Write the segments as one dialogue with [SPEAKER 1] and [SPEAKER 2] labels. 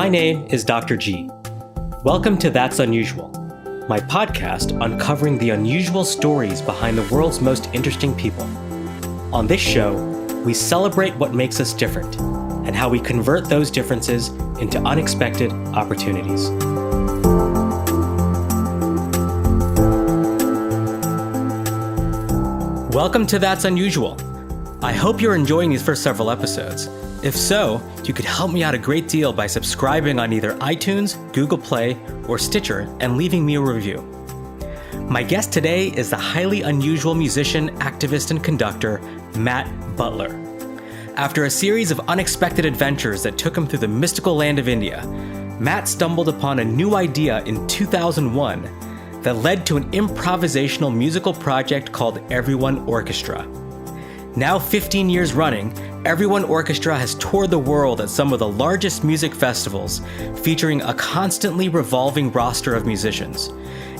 [SPEAKER 1] My name is Dr.G. Welcome to That's Unusual, my podcast uncovering the unusual stories behind the world's most interesting people. On this show, we celebrate what makes us different and how we convert those differences into unexpected opportunities. Welcome to That's Unusual. I hope you're enjoying these first several episodes. If so, you could help me out a great deal by subscribing on either iTunes, Google Play, or Stitcher and leaving me a review. My guest today is the highly unusual musician, activist, and conductor, Matt Butler. After a series of unexpected adventures that took him through the mystical land of India, Matt stumbled upon a new idea in 2001 that led to an improvisational musical project called Everyone Orchestra. Now 15 years running, Everyone Orchestra has toured the world at some of the largest music festivals, featuring a constantly revolving roster of musicians,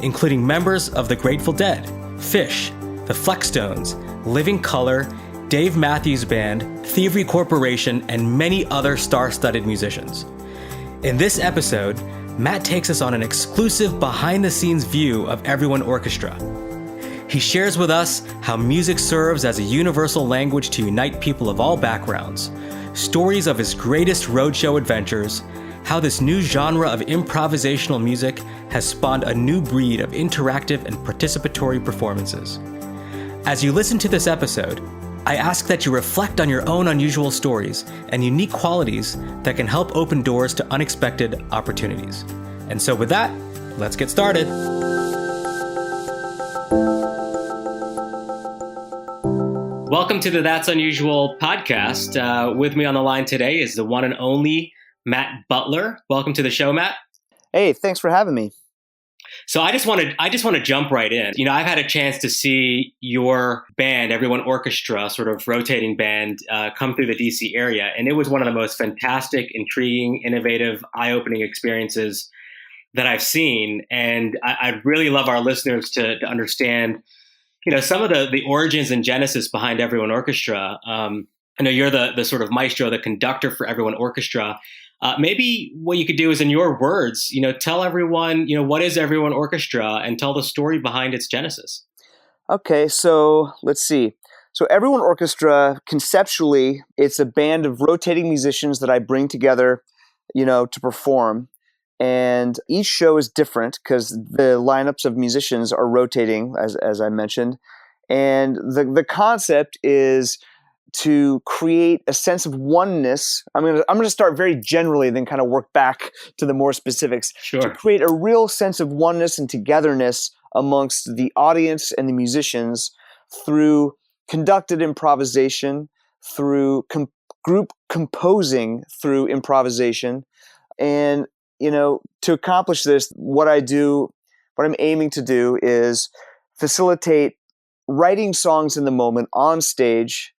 [SPEAKER 1] including members of the Grateful Dead, Phish, the Fleckstones, Living Colour, Dave Matthews Band, Thievery Cooperation, and many other star-studded musicians. In this episode, Matt takes us on an exclusive behind-the-scenes view of Everyone Orchestra. He shares with us how music serves as a universal language to unite people of all backgrounds, stories of his greatest roadshow adventures, how this new genre of improvisational music has spawned a new breed of interactive and participatory performances. As you listen to this episode, I ask that you reflect on your own unusual stories and unique qualities that can help open doors to unexpected opportunities. And so with that, let's get started. Welcome to the That's Unusual podcast. With me on the line today is the one and only Matt Butler. Welcome to the show, Matt.
[SPEAKER 2] Hey, thanks for having me.
[SPEAKER 1] So I just want to jump right in. You know, I've had a chance to see your band, Everyone Orchestra, sort of rotating band, come through the DC area, and it was one of the most fantastic, intriguing, innovative, eye-opening experiences that I've seen. And I'd really love our listeners to understand, you know, some of the origins and genesis behind Everyone Orchestra. I know you're the sort of maestro, the conductor for Everyone Orchestra. Maybe what you could do is, in your words, you know, tell everyone, you know, what is Everyone Orchestra and tell the story behind its genesis.
[SPEAKER 2] Okay, so let's see. So Everyone Orchestra, conceptually, it's a band of rotating musicians that I bring together, you know, to perform. And each show is different because the lineups of musicians are rotating, as I mentioned. And the concept is to create a sense of oneness. I'm gonna start very generally, then kind of work back to the more specifics.
[SPEAKER 1] Sure.
[SPEAKER 2] To create a real sense of oneness and togetherness amongst the audience and the musicians through conducted improvisation, through group composing through improvisation. And, you know, to accomplish this, what I'm aiming to do is facilitate writing songs in the moment on stage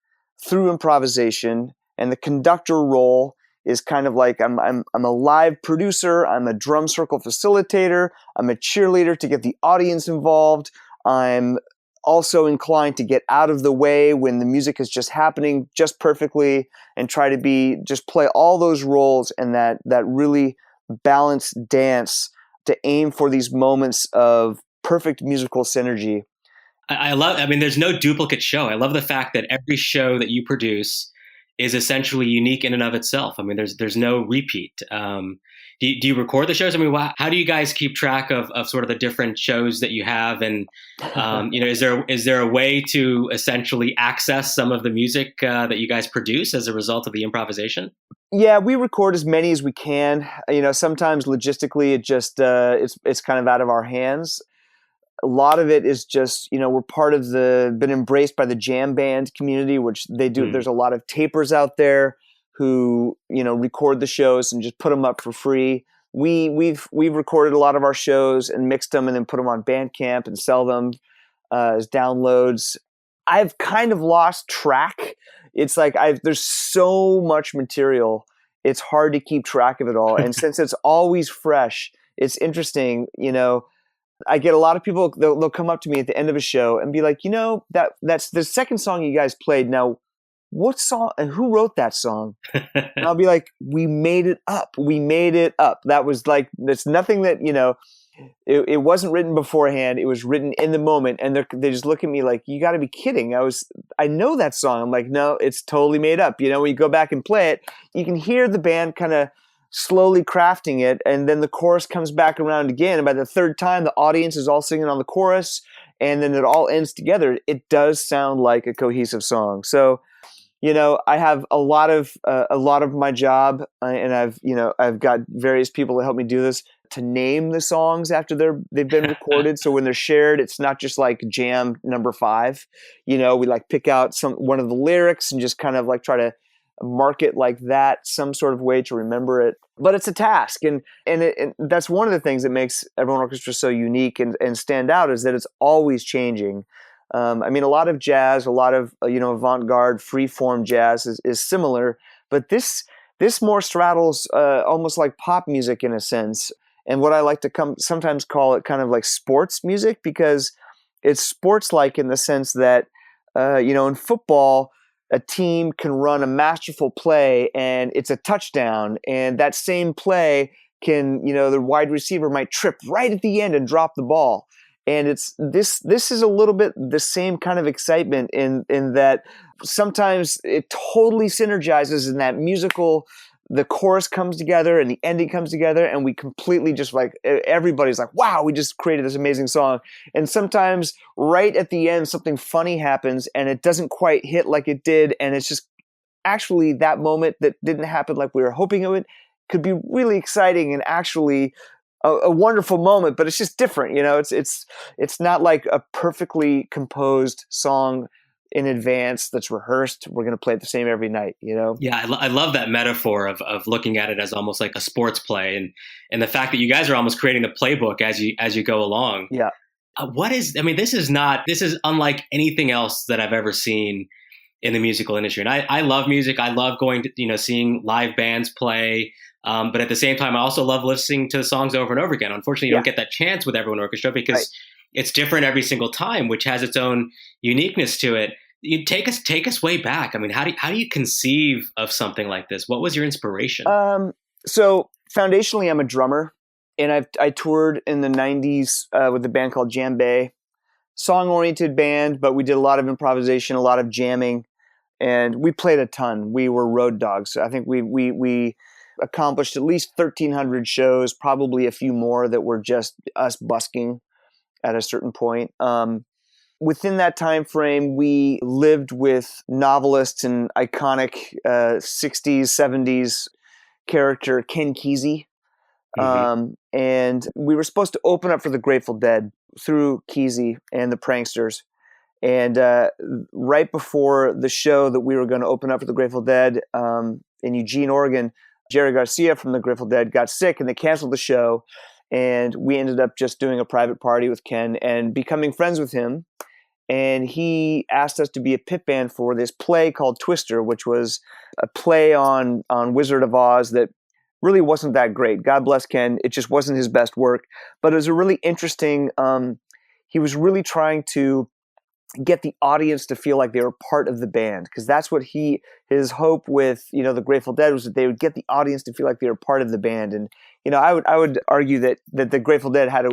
[SPEAKER 2] through improvisation, and the conductor role is kind of like I'm a live producer, I'm a drum circle facilitator, I'm a cheerleader to get the audience involved. I'm also inclined to get out of the way when the music is just happening just perfectly and try to just play all those roles and that really balanced dance to aim for these moments of perfect musical synergy.
[SPEAKER 1] I mean, there's no duplicate show. I love the fact that every show that you produce is essentially unique in and of itself. I mean, there's no repeat. Do you record the shows? I mean, how do you guys keep track of sort of the different shows that you have? And, you know, is there a way to essentially access some of the music that you guys produce as a result of the improvisation?
[SPEAKER 2] Yeah, we record as many as we can. You know, sometimes logistically it just it's kind of out of our hands. A lot of it is just, you know, we're been embraced by the jam band community, which they do. There's a lot of tapers out there who, you know, record the shows and just put them up for free. We've recorded a lot of our shows and mixed them and then put them on Bandcamp and sell them as downloads. I've kind of lost track. It's like there's so much material. It's hard to keep track of it all. And since it's always fresh, it's interesting, you know. I get a lot of people, they'll come up to me at the end of a show and be like, you know, that's the second song you guys played. Now, what song, and who wrote that song? And I'll be like, we made it up. We made it up. That was like, there's nothing that, it wasn't written beforehand. It was written in the moment. And they just look at me like, you got to be kidding. I know that song. I'm like, no, it's totally made up. When you go back and play it, you can hear the band kind of slowly crafting it. And then the chorus comes back around again. And by the third time, the audience is all singing on the chorus. And then it all ends together. It does sound like a cohesive song. So, I have a lot of my job, and I've got various people to help me do this, to name the songs after they've been recorded. So when they're shared, it's not just like jam number 5. We like pick out one of the lyrics and just kind of like try to mark it like that, some sort of way to remember it. But it's a task, and that's one of the things that makes Everyone Orchestra so unique and stand out, is that it's always changing. A lot of jazz, a lot of avant-garde, free-form jazz is similar, but this more straddles almost like pop music in a sense, and what I like to sometimes call it kind of like sports music, because it's sports-like in the sense that in football, a team can run a masterful play and it's a touchdown, and that same play can the wide receiver might trip right at the end and drop the ball. And it's this is a little bit the same kind of excitement in that sometimes it totally synergizes in that musical, the chorus comes together and the ending comes together, and we completely just like, everybody's like, wow, we just created this amazing song. And sometimes right at the end, something funny happens and it doesn't quite hit like it did. And it's just actually that moment that didn't happen like we were hoping it would, could be really exciting and actually a wonderful moment, but it's just different. It's not like a perfectly composed song in advance that's rehearsed. We're going to play it the same every night.
[SPEAKER 1] Yeah, I love that metaphor of looking at it as almost like a sports play, and the fact that you guys are almost creating the playbook as you go along.
[SPEAKER 2] Yeah.
[SPEAKER 1] This is unlike anything else that I've ever seen in the musical industry. And I love music. I love going to, seeing live bands play. But at the same time, I also love listening to the songs over and over again. Unfortunately, you don't get that chance with Everyone Orchestra because it's different every single time, which has its own uniqueness to it. You take us way back. How do you conceive of something like this? What was your inspiration?
[SPEAKER 2] So foundationally, I'm a drummer, and I toured in the 90s with a band called Djembe, song-oriented band, but we did a lot of improvisation, a lot of jamming, and we played a ton. We were road dogs. I think we accomplished at least 1,300 shows, probably a few more that were just us busking at a certain point. Within that time frame, we lived with novelists and iconic 60s, 70s character Ken Kesey.
[SPEAKER 1] Mm-hmm.
[SPEAKER 2] And we were supposed to open up for the Grateful Dead through Kesey and the Pranksters. And right before the show that we were going to open up for the Grateful Dead in Eugene, Oregon, Jerry Garcia from the Grateful Dead got sick and they canceled the show. And we ended up just doing a private party with Ken and becoming friends with him. And he asked us to be a pit band for this play called Twister, which was a play on Wizard of Oz that really wasn't that great. God bless Ken. It just wasn't his best work. But it was a really interesting, he was really trying to get the audience to feel like they were part of the band, because that's what his hope with the Grateful Dead was, that they would get the audience to feel like they were part of the band. And I would argue that the Grateful Dead had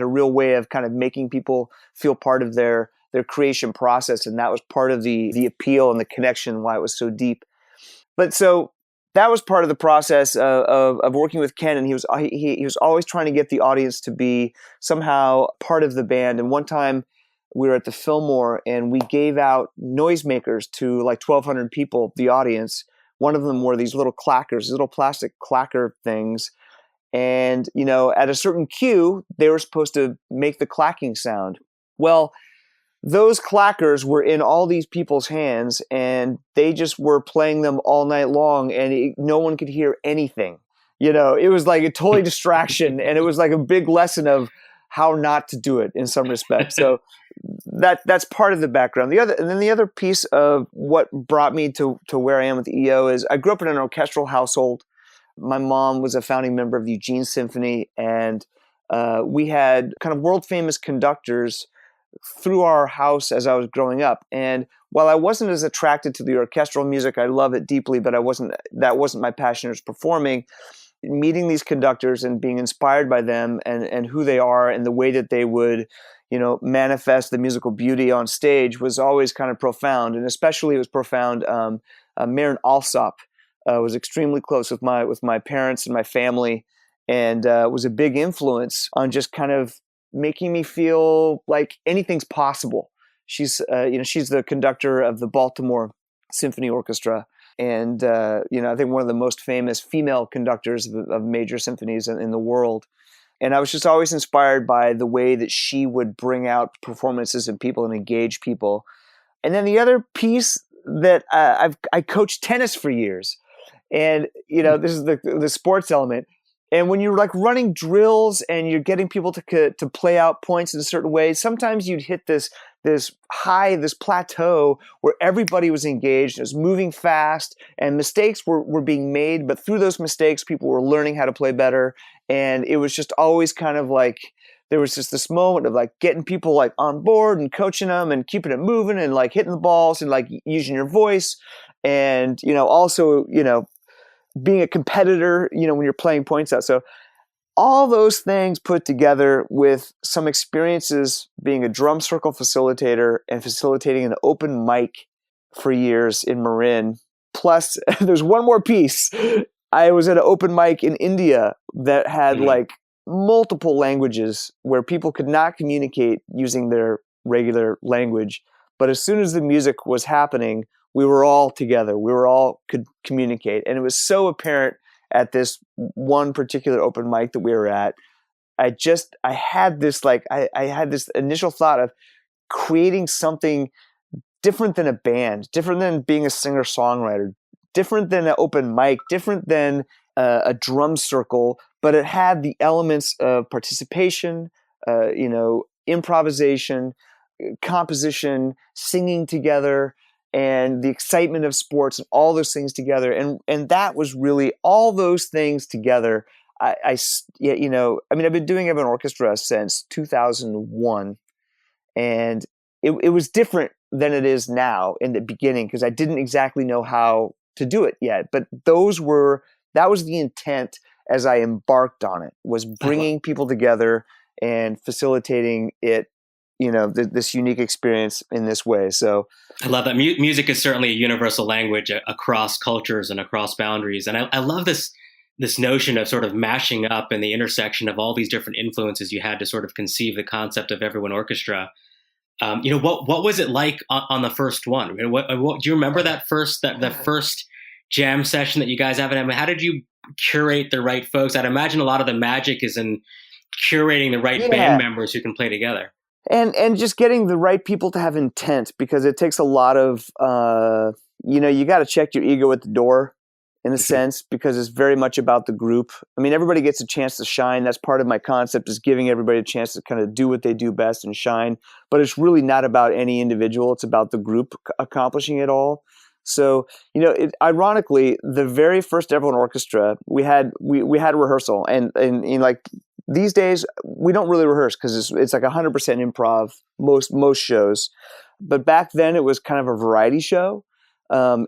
[SPEAKER 2] a real way of kind of making people feel part of their creation process, and that was part of the appeal and the connection, why it was so deep. But so that was part of the process of working with Ken, and he was always trying to get the audience to be somehow part of the band. And one time we were at the Fillmore and we gave out noisemakers to like 1,200 people, the audience. One of them were these little clackers, little plastic clacker things. And, at a certain cue, they were supposed to make the clacking sound. Well, those clackers were in all these people's hands and they just were playing them all night long, and no one could hear anything. It was like a totally distraction, and it was like a big lesson of how not to do it in some respects. So that's part of the background. The other piece of what brought me to where I am with the EO is I grew up in an orchestral household. My mom was a founding member of the Eugene Symphony, and we had kind of world famous conductors through our house as I was growing up. And while I wasn't as attracted to the orchestral music, I love it deeply, but that wasn't my passion as performing. Meeting these conductors and being inspired by them and who they are and the way that they would, manifest the musical beauty on stage was always kind of profound. And especially it was profound. Marin Alsop was extremely close with my parents and my family, and was a big influence on just kind of making me feel like anything's possible. She's the conductor of the Baltimore Symphony Orchestra, and I think one of the most famous female conductors of major symphonies in the world. And I was just always inspired by the way that she would bring out performances of people and engage people. And then the other piece that I coached tennis for years, and this is the sports element. And when you're like running drills and you're getting people to play out points in a certain way, sometimes you'd hit this plateau where everybody was engaged, it was moving fast, and mistakes were being made. But through those mistakes, people were learning how to play better. And it was just always kind of like there was just this moment of like getting people like on board and coaching them and keeping it moving and like hitting the balls and like using your voice, and also being a competitor, when you're playing points out. So all those things put together with some experiences being a drum circle facilitator and facilitating an open mic for years in Marin. Plus, there's one more piece. I was at an open mic in India that had like multiple languages where people could not communicate using their regular language. But as soon as the music was happening, we were all together. We were all could communicate. And it was so apparent at this one particular open mic that we were at. I had this initial thought of creating something different than a band, different than being a singer-songwriter, different than an open mic, different than a drum circle, but it had the elements of participation, improvisation, composition, singing together, and the excitement of sports, and all those things together. And that was really all those things together. I've been doing Everyone Orchestra since 2001, and it was different than it is now in the beginning because I didn't exactly know how to do it yet. But that was the intent as I embarked on it, was bringing people together and facilitating it, this unique experience in this way. So
[SPEAKER 1] I love that. Music is certainly a universal language across cultures and across boundaries. And I love this notion of sort of mashing up and the intersection of all these different influences you had to sort of conceive the concept of Everyone Orchestra. What was it like on the first one? I mean, what do you remember that first jam session that you guys have? How did you curate the right folks? I'd imagine a lot of the magic is in curating the right band members who can play together.
[SPEAKER 2] And just getting the right people to have intent, because it takes a lot of, you got to check your ego at the door in a sense, because it's very much about the group. I mean, everybody gets a chance to shine. That's part of my concept, is giving everybody a chance to kind of do what they do best and shine. But it's really not about any individual. It's about the group accomplishing it all. So, ironically, the very first Everyone Orchestra, we had a rehearsal, and like these days we don't really rehearse because it's like 100% improv most shows. But back then it was kind of a variety show, and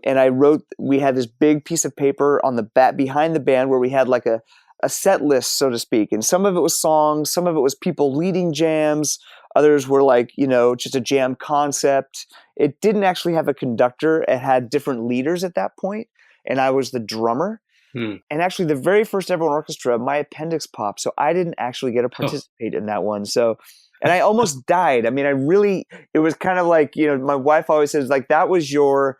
[SPEAKER 2] we had this big piece of paper on the back behind the band where we had like a set list, so to speak, and some of it was songs, some of it was people leading jams. Others were like, just a jam concept. It didn't actually have a conductor. It had different leaders at that point, and I was the drummer. And actually, the very first Everyone Orchestra, my appendix popped, so I didn't actually get to participate in that one. So, and I almost died. I mean, it was kind of like, my wife always says, like, that was your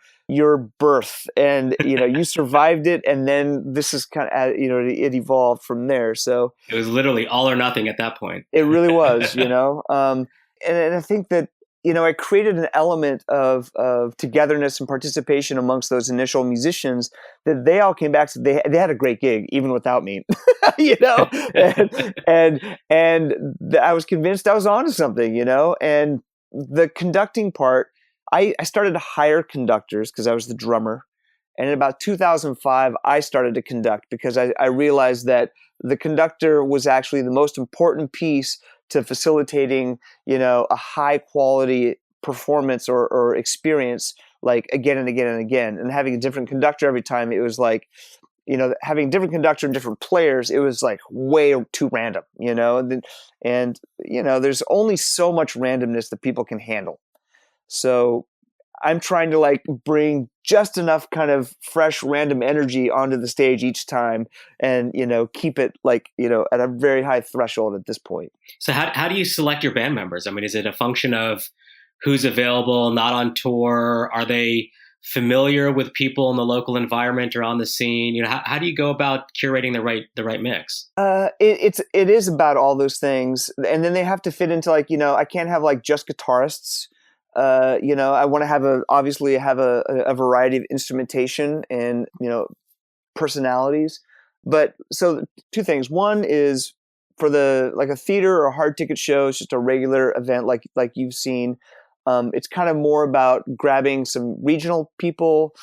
[SPEAKER 2] birth, and you survived it, and then this is kind of it evolved from there. So
[SPEAKER 1] it was literally all or nothing at that point.
[SPEAKER 2] It really was, and I think that I created an element of togetherness and participation amongst those initial musicians that they all came back to. They had a great gig even without me, and I was convinced I was onto something, and the conducting part. I started to hire conductors because I was the drummer. And in about 2005, I started to conduct because I realized that the conductor was actually the most important piece to facilitating, a high quality performance or experience, like again and again and again, and having a different conductor every time. It was like, having a different conductor and different players, it was like way too random, and there's only so much randomness that people can handle. So I'm trying to like bring just enough kind of fresh random energy onto the stage each time, and keep it like at a very high threshold at this point.
[SPEAKER 1] So how do you select your band members? I mean, is it a function of who's available, not on tour? Are they familiar with people in the local environment or on the scene? How do you go about curating the right mix?
[SPEAKER 2] It is about all those things, and then they have to fit into like I can't have like just guitarists. I want to obviously have a variety of instrumentation and personalities. But so two things. One is for like a theater or a hard ticket show, it's just a regular event like you've seen. It's kind of more about grabbing some regional people,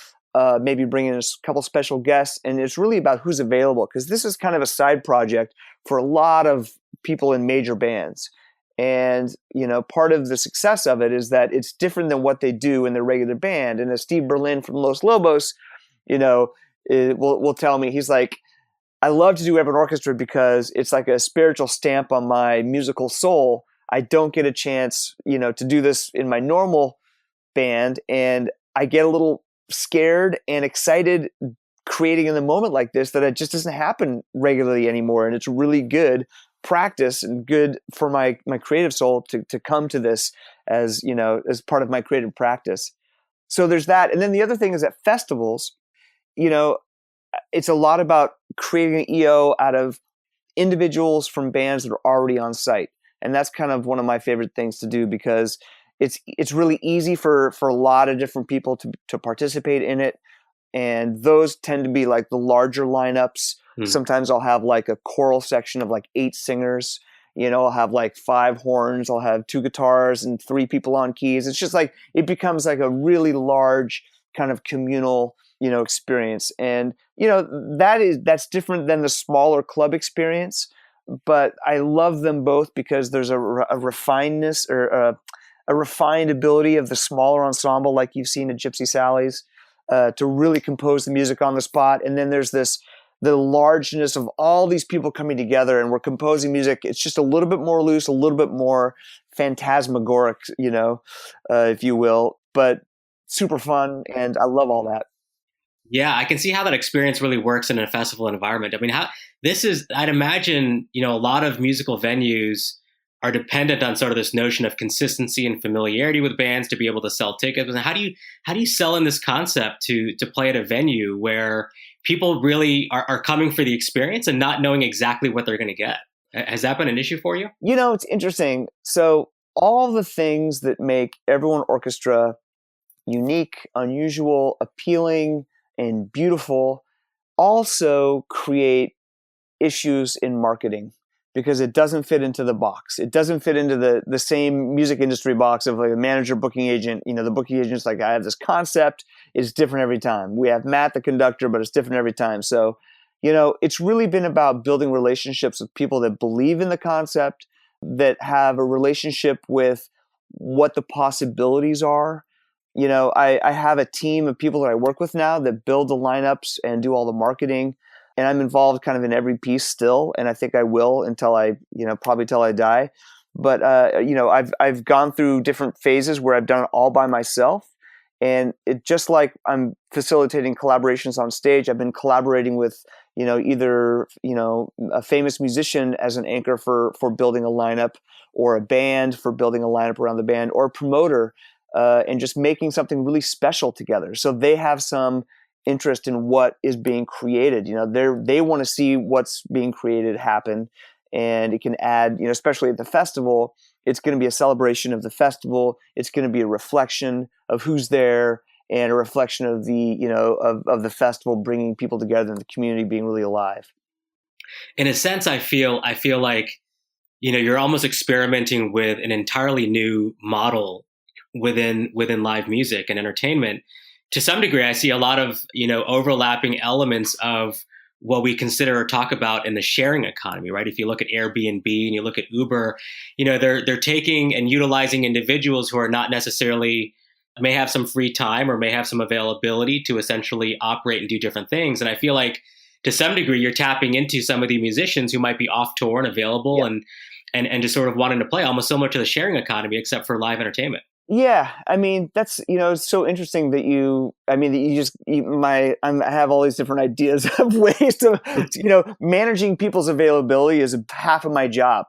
[SPEAKER 2] maybe bringing in a couple special guests, and it's really about who's available, because this is kind of a side project for a lot of people in major bands. And, part of the success of it is that it's different than what they do in their regular band. And as Steve Berlin from Los Lobos, will tell me, he's like, I love to do Everyone Orchestra because it's like a spiritual stamp on my musical soul. I don't get a chance, to do this in my normal band. And I get a little scared and excited creating in the moment like this, that it just doesn't happen regularly anymore. And it's really good practice and good for my creative soul to come to this as part of my creative practice. So there's that. And then the other thing is at festivals, it's a lot about creating an EO out of individuals from bands that are already on site. And that's kind of one of my favorite things to do, because it's really easy for a lot of different people to participate in it. And those tend to be like the larger lineups. Sometimes I'll have like a choral section of like 8 singers. I'll have like 5 horns. I'll have 2 guitars and 3 people on keys. It's just like, it becomes like a really large kind of communal, experience. And, that's different than the smaller club experience. But I love them both because there's a refinedness or a refined ability of the smaller ensemble, like you've seen at Gypsy Sally's, to really compose the music on the spot. And then there's the largeness of all these people coming together, and we're composing music. It's just a little bit more loose, a little bit more phantasmagoric, if you will, but super fun. And I love all that.
[SPEAKER 1] Yeah, I can see how that experience really works in a festival environment. I mean, I'd imagine, a lot of musical venues are dependent on sort of this notion of consistency and familiarity with bands to be able to sell tickets. And how do you sell in this concept to play at a venue where people really are coming for the experience and not knowing exactly what they're going to get? Has that been an issue for you?
[SPEAKER 2] It's interesting. So all the things that make Everyone Orchestra unique, unusual, appealing, and beautiful also create issues in marketing, because it doesn't fit into the box. It doesn't fit into the same music industry box of like a manager, booking agent. The booking agent's like, I have this concept. It's different every time. We have Matt, the conductor, but it's different every time. So, it's really been about building relationships with people that believe in the concept, that have a relationship with what the possibilities are. I have a team of people that I work with now that build the lineups and do all the marketing. And I'm involved kind of in every piece still, and I think I will until probably till I die. But I've gone through different phases where I've done it all by myself, and it just like I'm facilitating collaborations on stage. I've been collaborating with either a famous musician as an anchor for building a lineup, or a band for building a lineup around the band, or a promoter, and just making something really special together. So they have some interest in what is being created. They want to see what's being created happen, and it can add, especially at the festival, it's going to be a celebration of the festival. It's going to be a reflection of who's there, and a reflection of the, of the festival bringing people together and the community being really alive.
[SPEAKER 1] In a sense, I feel like, you're almost experimenting with an entirely new model within live music and entertainment. To some degree, I see a lot of, overlapping elements of what we consider or talk about in the sharing economy, right? If you look at Airbnb and you look at Uber, they're taking and utilizing individuals who are not necessarily may have some free time or may have some availability to essentially operate and do different things. And I feel like to some degree, you're tapping into some of the musicians who might be off tour and available and just sort of wanting to play, almost similar to the sharing economy, except for live entertainment.
[SPEAKER 2] Yeah, I mean that's it's so interesting that I have all these different ideas of ways to managing people's availability is half of my job.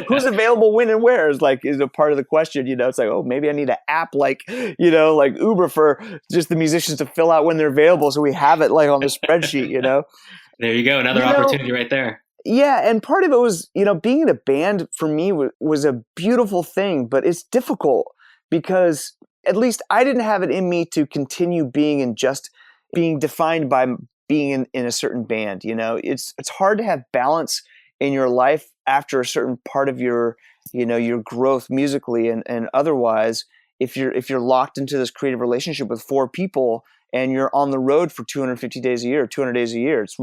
[SPEAKER 2] Who's available when and where is a part of the question. It's like, oh, maybe I need an app like Uber for just the musicians to fill out when they're available, so we have it like on the spreadsheet.
[SPEAKER 1] There you go, another opportunity right there.
[SPEAKER 2] Yeah, and part of it was being in a band for me was a beautiful thing, but it's difficult. Because at least I didn't have it in me to continue being defined by being in a certain band. It's hard to have balance in your life after a certain part of your growth musically and otherwise. If you're locked into this creative relationship with 4 people and you're on the road for 250 days a year, 200 days a year, it's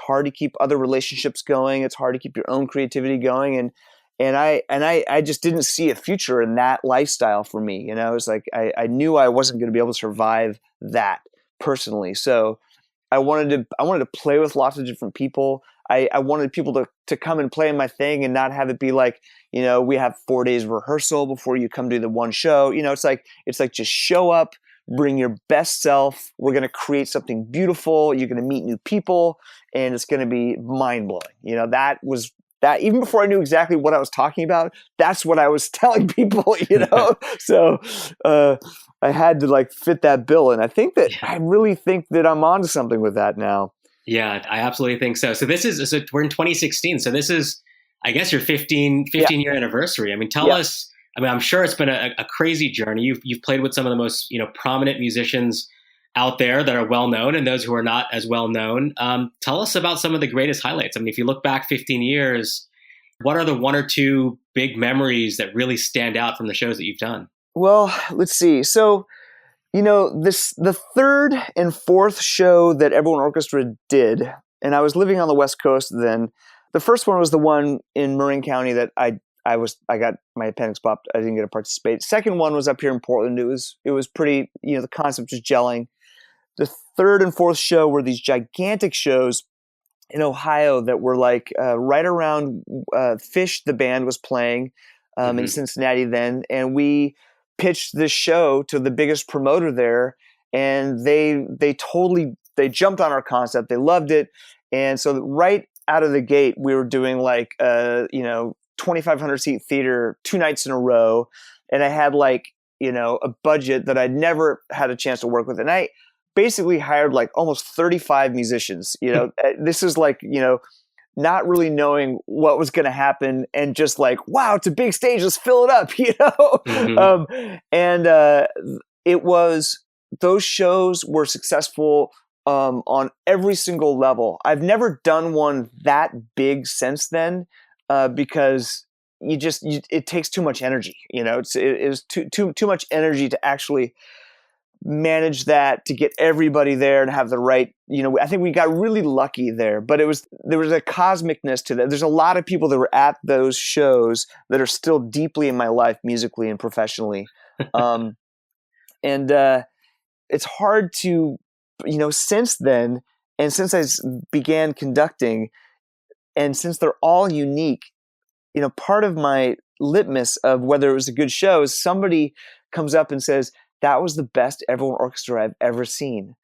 [SPEAKER 2] hard to keep other relationships going. It's hard to keep your own creativity going. And I just didn't see a future in that lifestyle for me. It was like I knew I wasn't going to be able to survive that personally. So I wanted to play with lots of different people. I wanted people to come and play my thing and not have it be like, we have 4 days rehearsal before you come do the one show. It's like just show up, bring your best self. We're going to create something beautiful. You're going to meet new people, and it's going to be mind blowing. That even before I knew exactly what I was talking about, that's what I was telling people, So I had to fit that bill, and I really think that I'm onto something with that now.
[SPEAKER 1] Yeah, I absolutely think so. So we're in 2016. So this is, I guess, your 15 year anniversary. I mean, tell us. I mean, I'm sure it's been a crazy journey. You've played with some of the most prominent musicians out there that are well known and those who are not as well known. Tell us about some of the greatest highlights. I mean, if you look back 15 years, what are the 1 or 2 big memories that really stand out from the shows that you've done?
[SPEAKER 2] Well, let's see. So, the 3rd and 4th show that Everyone Orchestra did, and I was living on the West Coast then. The first one was the one in Marin County that I got my appendix popped. I didn't get to participate. Second one was up here in Portland. It was pretty, the concept was gelling. The 3rd and 4th show were these gigantic shows in Ohio that were right around Phish, the band was playing in Cincinnati then, and we pitched this show to the biggest promoter there, and they jumped on our concept. They loved it, and so right out of the gate, we were doing 2,500 seat theater 2 nights in a row, and I had a budget that I'd never had a chance to work with, and I basically hired almost 35 musicians. This is not really knowing what was going to happen and just wow, it's a big stage, let's fill it up, it was, those shows were successful on every single level. I've never done one that big since then because it takes too much energy. It is too much energy to actually manage that, to get everybody there and have the right, I think we got really lucky there, but there was a cosmicness to that. There's a lot of people that were at those shows that are still deeply in my life musically and professionally. It's hard to, since then, and since I began conducting, and since they're all unique, part of my litmus of whether it was a good show is somebody comes up and says, that was the best Everyone Orchestra I've ever seen.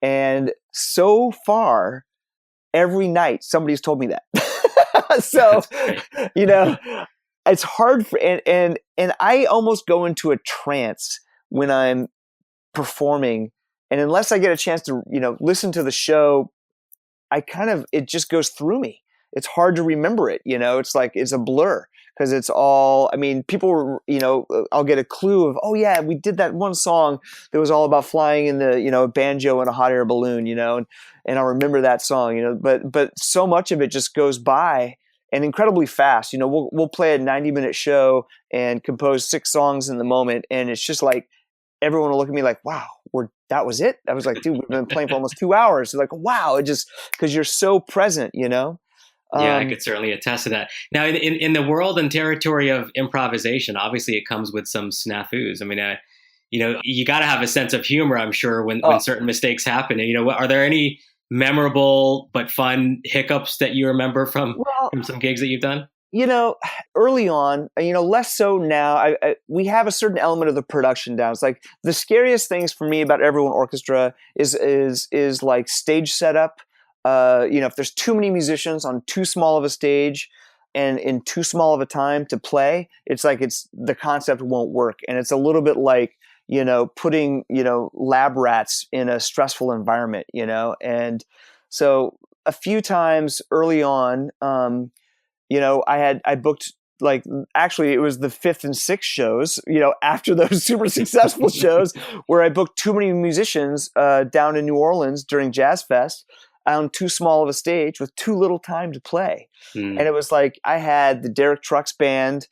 [SPEAKER 2] And so far, every night, somebody's told me that. So, it's hard for, and I almost go into a trance when I'm performing. And unless I get a chance to, listen to the show, it just goes through me. It's hard to remember it. It's a blur. Because it's all, people, I'll get a clue of, oh yeah, we did that one song that was all about flying in the, a banjo and a hot air balloon, and I'll remember that song, but so much of it just goes by and incredibly fast. We'll play a 90-minute show and compose 6 songs in the moment, and it's just everyone will look at me like, wow, we're that was it. I was like, dude, we've been playing for almost 2 hours. They're like, wow, it just, because you're so present, you know?
[SPEAKER 1] Yeah, I could certainly attest to that. Now, in the world and territory of improvisation, obviously it comes with some snafus. I mean, you got to have a sense of humor, I'm sure, when certain mistakes happen. And, are there any memorable but fun hiccups that you remember from some gigs that you've done?
[SPEAKER 2] Early on, less so now. We have a certain element of the production down. It's like the scariest things for me about Everyone Orchestra is like stage setup. If there's too many musicians on too small of a stage and in too small of a time to play, it's like the concept won't work. And it's a little bit like, putting, lab rats in a stressful environment, And so a few times early on, I booked, like, actually it was the 5th and 6th shows, after those super successful shows where I booked too many musicians down in New Orleans during Jazz Fest on too small of a stage with too little time to play. And it was like, I had the Derek Trucks band.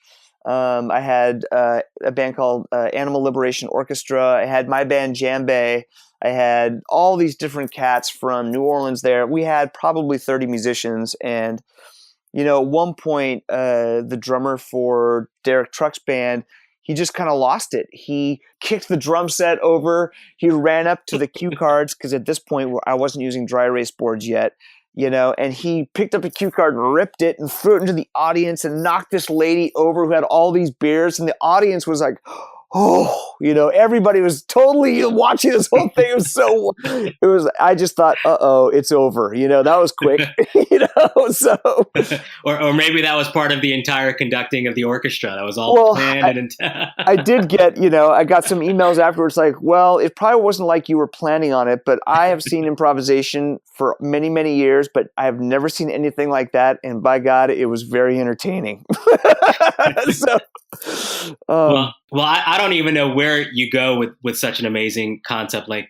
[SPEAKER 2] I had a band called Animal Liberation Orchestra. I had my band Djembe. I had all these different cats from New Orleans there. We had probably 30 musicians. And, at one point, the drummer for Derek Trucks band, he just kind of lost it. He kicked the drum set over. He ran up to the cue cards because at this point I wasn't using dry erase boards yet, and he picked up a cue card and ripped it and threw it into the audience and knocked this lady over who had all these beers. And the audience was like, oh, everybody was totally watching this whole thing. I just thought, it's over. That was quick, so.
[SPEAKER 1] Or maybe that was part of the entire conducting of the orchestra. That was all planned.
[SPEAKER 2] I did get, I got some emails afterwards like, well, it probably wasn't like you were planning on it, but I have seen improvisation for many, many years, but I have never seen anything like that. And by God, it was very entertaining. So,
[SPEAKER 1] I don't even know where you go with such an amazing concept like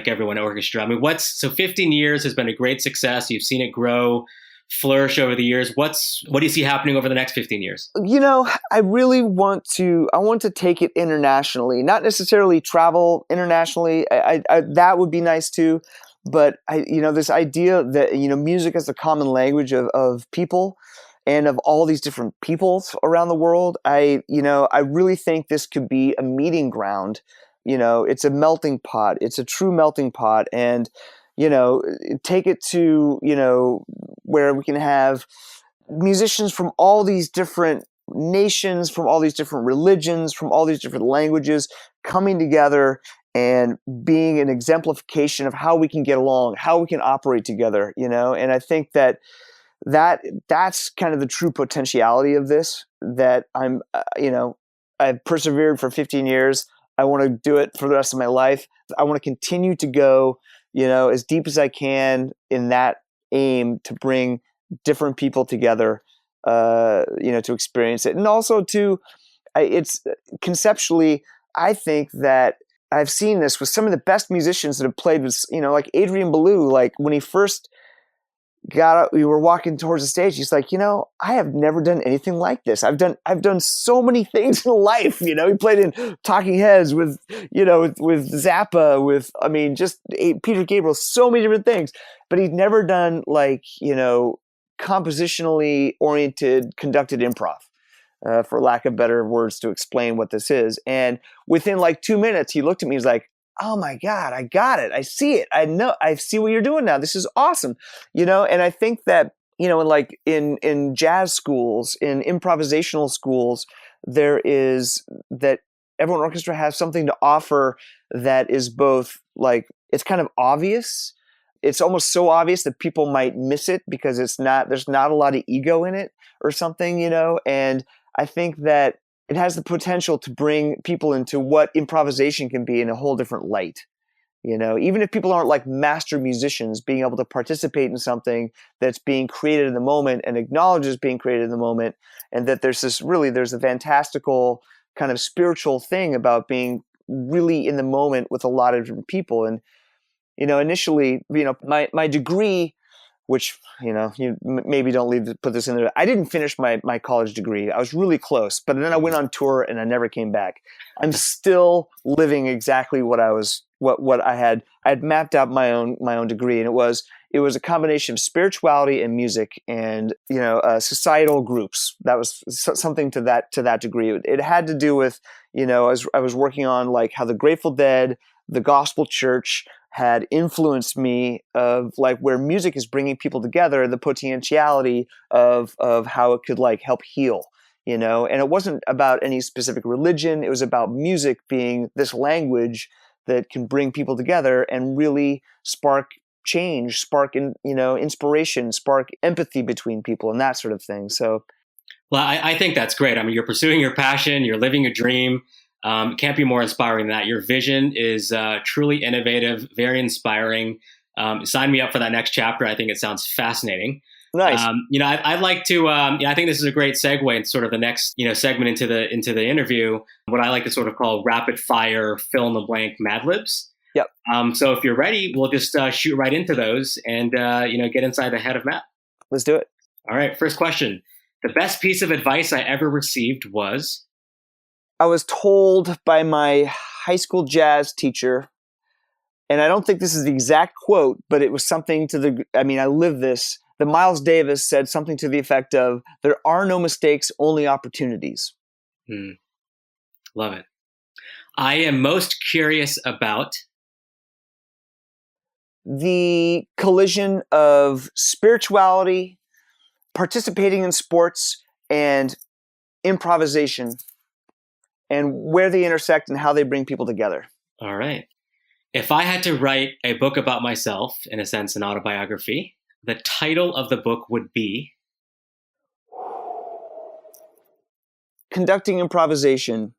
[SPEAKER 1] Everyone Orchestra. I mean, 15 years has been a great success. You've seen it grow, flourish over the years. What do you see happening over the next 15 years?
[SPEAKER 2] I really want to take it internationally, not necessarily travel internationally. I that would be nice too. But this idea that, music is the common language of people and of all these different peoples around the world. I really think this could be a meeting ground. It's a melting pot. It's a true melting pot. And, take it to, where we can have musicians from all these different nations, from all these different religions, from all these different languages coming together and being an exemplification of how we can get along, how we can operate together, And I think that's kind of the true potentiality of this, that I've persevered for 15 years. I want to do it for the rest of my life. I want to continue to go, as deep as I can in that aim to bring different people together, to experience it. And also it's conceptually, I think that I've seen this with some of the best musicians that have played with, like Adrian Belew, like when he first got out, we were walking towards the stage. He's like, I have never done anything like this. I've done so many things in life. He played in Talking Heads with Zappa, with, just Peter Gabriel, so many different things, but he'd never done like, compositionally oriented conducted improv, for lack of better words to explain what this is. And within like 2 minutes, he looked at me, he was like, oh my God, I got it. I see it. I know. I see what you're doing now. This is awesome. And I think that, in jazz schools, in improvisational schools, there is that Everyone Orchestra has something to offer that is both like, it's kind of obvious. It's almost so obvious that people might miss it because there's not a lot of ego in it or something, and I think that it has the potential to bring people into what improvisation can be in a whole different light. Even if people aren't like master musicians, being able to participate in something that's being created in the moment and acknowledges being created in the moment, and that there's a fantastical kind of spiritual thing about being really in the moment with a lot of different people. And, initially, my degree, which, you maybe don't put this in there. I didn't finish my college degree. I was really close, but then I went on tour and I never came back. I'm still living exactly what I was what I had mapped out my own degree, and it was a combination of spirituality and music, and societal groups. That was something to that degree. It had to do with as I was working on like how the Grateful Dead, the gospel church had influenced me, of like where music is bringing people together, the potentiality of how it could like help heal. And it wasn't about any specific religion. It was about music being this language that can bring people together and really spark change, spark inspiration, spark empathy between people, and that sort of thing. So,
[SPEAKER 1] well, I think that's great. I mean, you're pursuing your passion, you're living your dream. It can't be more inspiring than that. Your vision is truly innovative, very inspiring. Sign me up for that next chapter. I think it sounds fascinating.
[SPEAKER 2] Nice.
[SPEAKER 1] I'd like to. I think this is a great segue into sort of the next segment into the interview. What I like to sort of call rapid fire fill in the blank Mad Libs.
[SPEAKER 2] Yep.
[SPEAKER 1] So if you're ready, we'll just shoot right into those and get inside the head of Matt.
[SPEAKER 2] Let's do it.
[SPEAKER 1] All right. First question: the best piece of advice I ever received was?
[SPEAKER 2] I was told by my high school jazz teacher, and I don't think this is the exact quote, but it was something I lived this. That Miles Davis said something to the effect of, "There are no mistakes, only opportunities."
[SPEAKER 1] Love it. I am most curious about
[SPEAKER 2] the collision of spirituality, participating in sports, and improvisation, and where they intersect and how they bring people together.
[SPEAKER 1] All right. If I had to write a book about myself, in a sense, an autobiography, the title of the book would be?
[SPEAKER 2] Conducting Improvisation.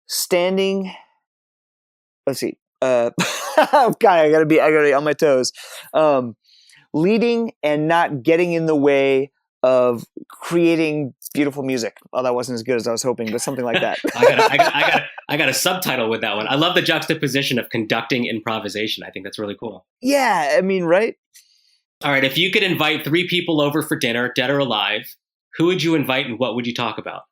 [SPEAKER 2] Standing. Let's see. God, I gotta be on my toes. Leading and not getting in the way of creating beautiful music. Oh, that wasn't as good as I was hoping, but something like that.
[SPEAKER 1] I got a subtitle with that one. I love the juxtaposition of conducting improvisation. I think that's really cool.
[SPEAKER 2] Yeah, I mean, right?
[SPEAKER 1] All right, if you could invite 3 people over for dinner, dead or alive, who would you invite and what would you talk about?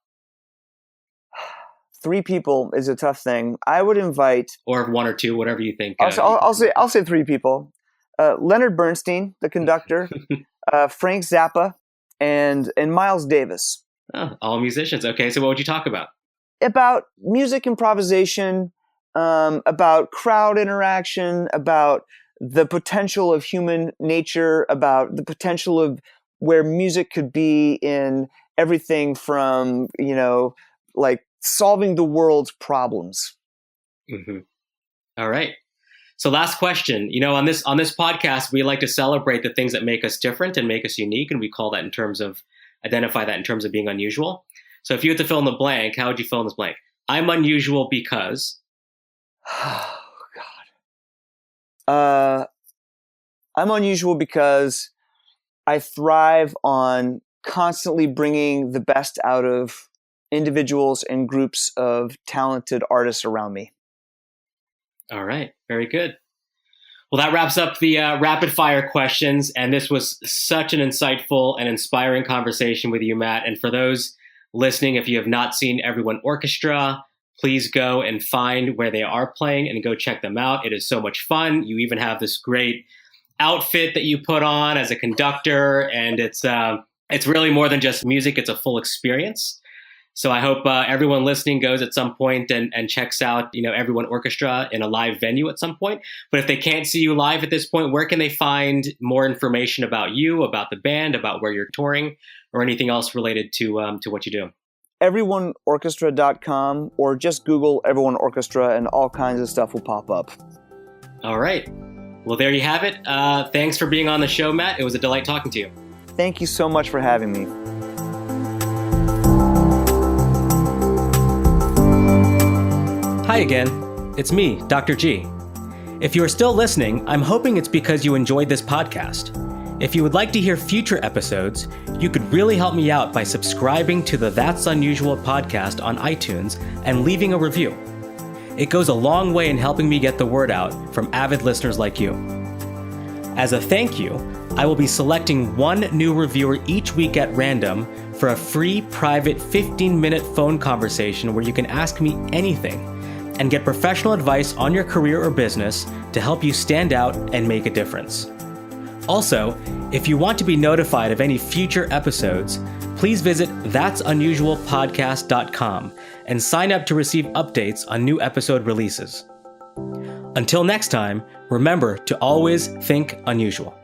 [SPEAKER 2] 3 people is a tough thing. I would invite,
[SPEAKER 1] or 1 or 2, whatever you think.
[SPEAKER 2] I'll say 3 people: Leonard Bernstein, the conductor, Frank Zappa, and Miles Davis.
[SPEAKER 1] Oh, all musicians. Okay, so what would you talk about?
[SPEAKER 2] About music improvisation, about crowd interaction, about the potential of human nature, about the potential of where music could be in everything from, like solving the world's problems.
[SPEAKER 1] Mm-hmm. All right. So last question, on this podcast, we like to celebrate the things that make us different and make us unique. And we identify that in terms of being unusual. So if you had to fill in the blank, how would you fill in this blank? I'm unusual because.
[SPEAKER 2] Oh, God. I'm unusual because I thrive on constantly bringing the best out of individuals and groups of talented artists around me.
[SPEAKER 1] All right. Very good. Well, that wraps up the rapid fire questions. And this was such an insightful and inspiring conversation with you, Matt. And for those listening, if you have not seen Everyone Orchestra, please go and find where they are playing and go check them out. It is so much fun. You even have this great outfit that you put on as a conductor. And it's really more than just music. It's a full experience. So I hope everyone listening goes at some point and checks out, Everyone Orchestra in a live venue at some point. But if they can't see you live at this point, where can they find more information about you, about the band, about where you're touring, or anything else related to what you do?
[SPEAKER 2] Everyoneorchestra.com, or just Google Everyone Orchestra and all kinds of stuff will pop up.
[SPEAKER 1] All right. Well, there you have it. Thanks for being on the show, Matt. It was a delight talking to you.
[SPEAKER 2] Thank you so much for having me.
[SPEAKER 1] Hi again, it's me, Dr.G. If you are still listening, I'm hoping it's because you enjoyed this podcast. If you would like to hear future episodes, you could really help me out by subscribing to the That's Unusual podcast on iTunes and leaving a review. It goes a long way in helping me get the word out from avid listeners like you. As a thank you, I will be selecting 1 new reviewer each week at random for a free private 15-minute phone conversation where you can ask me anything. and get professional advice on your career or business to help you stand out and make a difference. Also, if you want to be notified of any future episodes, please visit that'sunusualpodcast.com and sign up to receive updates on new episode releases. Until next time, remember to always think unusual.